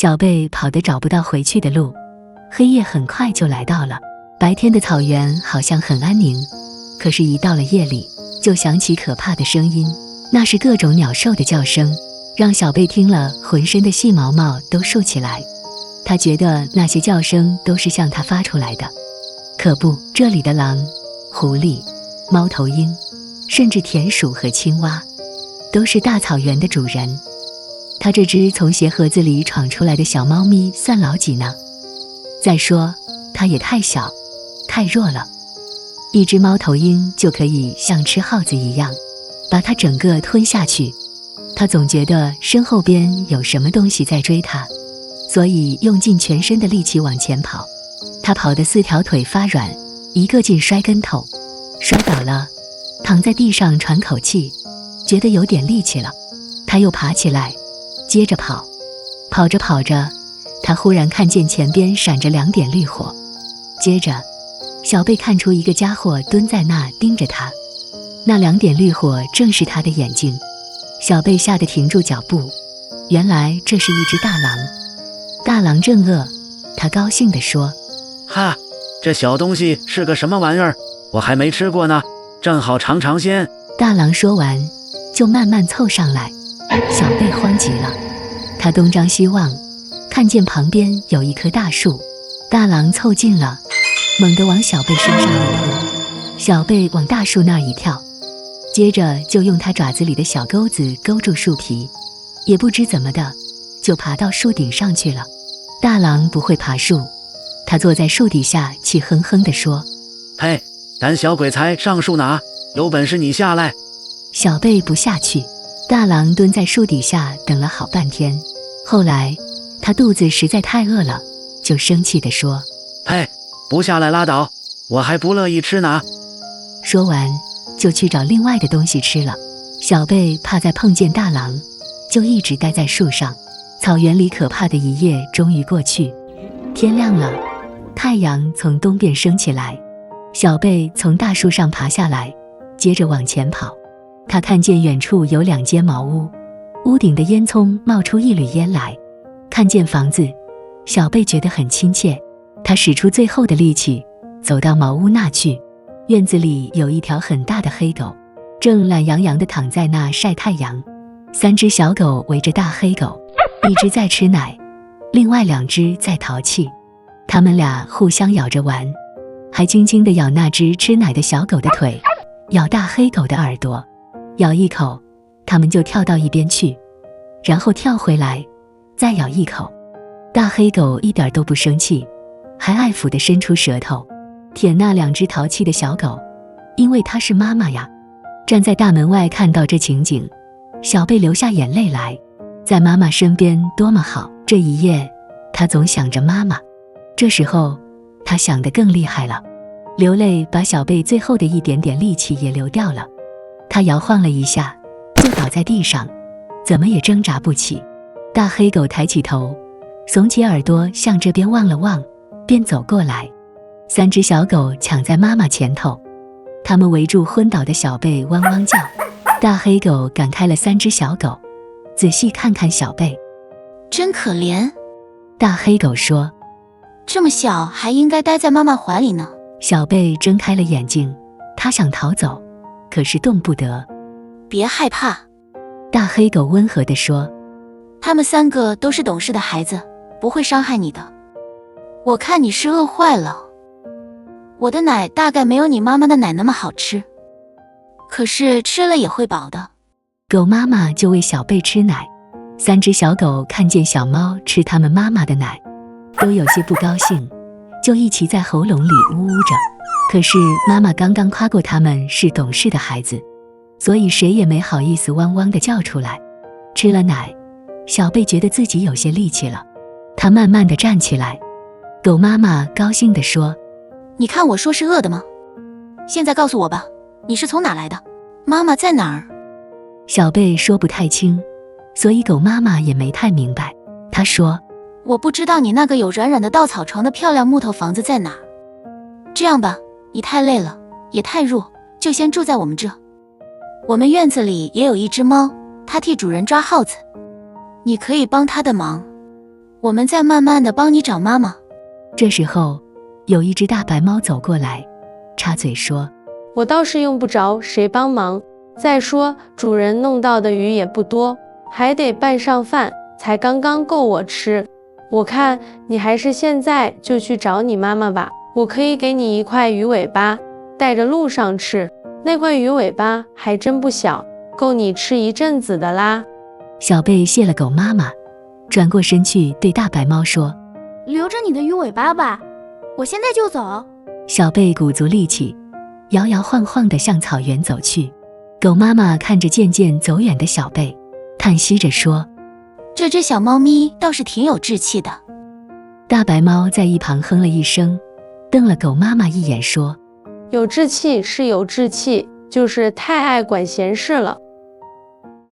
小贝跑得找不到回去的路，黑夜很快就来到了。白天的草原好像很安宁，可是一到了夜里，就响起可怕的声音，那是各种鸟兽的叫声，让小贝听了浑身的细毛毛都竖起来。他觉得那些叫声都是向他发出来的。可不，这里的狼、狐狸、猫头鹰，甚至田鼠和青蛙，都是大草原的主人。他这只从鞋盒子里闯出来的小猫咪算老几呢？再说，它也太小，太弱了。一只猫头鹰就可以像吃耗子一样，把它整个吞下去。他总觉得身后边有什么东西在追他，所以用尽全身的力气往前跑。他跑得4条腿发软，一个劲摔跟头，摔倒了，躺在地上喘口气，觉得有点力气了。他又爬起来，接着跑。跑着跑着，他忽然看见前边闪着2点绿火，接着小贝看出一个家伙蹲在那盯着他，那2点绿火正是他的眼睛。小贝吓得停住脚步，原来这是一只大狼。大狼正饿，他高兴地说：哈，这小东西是个什么玩意儿？我还没吃过呢，正好尝尝鲜。大狼说完，就慢慢凑上来。小贝慌极了，他东张西望，看见旁边有一棵大树，大狼凑近了，猛地往小贝身上一扑。小贝往大树那儿一跳，接着就用他爪子里的小钩子勾住树皮，也不知怎么的，就爬到树顶上去了。大狼不会爬树，他坐在树底下气哼哼地说：呸，胆小鬼才上树拿，有本事你下来。小贝不下去。大狼蹲在树底下等了好半天，后来他肚子实在太饿了，就生气地说：呸，不下来拉倒，我还不乐意吃呢。说完就去找另外的东西吃了。小贝怕再碰见大狼，就一直待在树上。草原里可怕的一夜终于过去，天亮了，太阳从东边升起来。小贝从大树上爬下来，接着往前跑。他看见远处有2间茅屋，屋顶的烟囱冒出一缕烟来。看见房子，小贝觉得很亲切，他使出最后的力气走到茅屋那去。院子里有一条很大的黑狗，正懒洋洋地躺在那晒太阳。3只小狗围着大黑狗，一只在吃奶，另外2只在淘气。它们俩互相咬着玩，还轻轻地咬那只吃奶的小狗的腿，咬大黑狗的耳朵。咬一口，它们就跳到一边去，然后跳回来，再咬一口。大黑狗一点都不生气，还爱抚地伸出舌头舔那2只淘气的小狗，因为它是妈妈呀。站在大门外看到这情景，小贝流下眼泪来。在妈妈身边多么好，这一夜他总想着妈妈。这时候他想得更厉害了，流泪把小贝最后的一点点力气也流掉了。他摇晃了一下，就倒在地上，怎么也挣扎不起。大黑狗抬起头，耸起耳朵向这边望了望，便走过来。3只小狗抢在妈妈前头，它们围住昏倒的小贝汪汪叫。大黑狗赶开了3只小狗，仔细看看小贝，真可怜。大黑狗说：这么小还应该待在妈妈怀里呢。小贝睁开了眼睛，他想逃走，可是动不得。别害怕，大黑狗温和地说，他们3个都是懂事的孩子，不会伤害你的。我看你是饿坏了，我的奶大概没有你妈妈的奶那么好吃，可是吃了也会饱的。狗妈妈就喂小贝吃奶，3只小狗看见小猫吃它们妈妈的奶，都有些不高兴，就一起在喉咙里呜呜着。可是妈妈刚刚夸过他们是懂事的孩子，所以谁也没好意思汪汪地叫出来。吃了奶，小贝觉得自己有些力气了，他慢慢地站起来。狗妈妈高兴地说，你看我说是饿的吗？现在告诉我吧，你是从哪来的？妈妈在哪儿？小贝说不太清，所以狗妈妈也没太明白。她说，我不知道你那个有软软的稻草床的漂亮木头房子在哪儿。这样吧，你太累了，也太弱，就先住在我们这。我们院子里也有一只猫，它替主人抓耗子，你可以帮它的忙。我们再慢慢的帮你找妈妈。这时候，有一只大白猫走过来，插嘴说：我倒是用不着谁帮忙，再说主人弄到的鱼也不多，还得拌上饭，才刚刚够我吃。我看你还是现在就去找你妈妈吧，我可以给你一块鱼尾巴，带着路上吃。那块鱼尾巴还真不小，够你吃一阵子的啦。小贝谢了狗妈妈，转过身去对大白猫说：留着你的鱼尾巴吧，我现在就走。小贝鼓足力气，摇摇晃晃地向草原走去。狗妈妈看着渐渐走远的小贝，叹息着说：这只小猫咪倒是挺有志气的。大白猫在一旁哼了一声，瞪了狗妈妈一眼说：有志气是有志气，就是太爱管闲事了。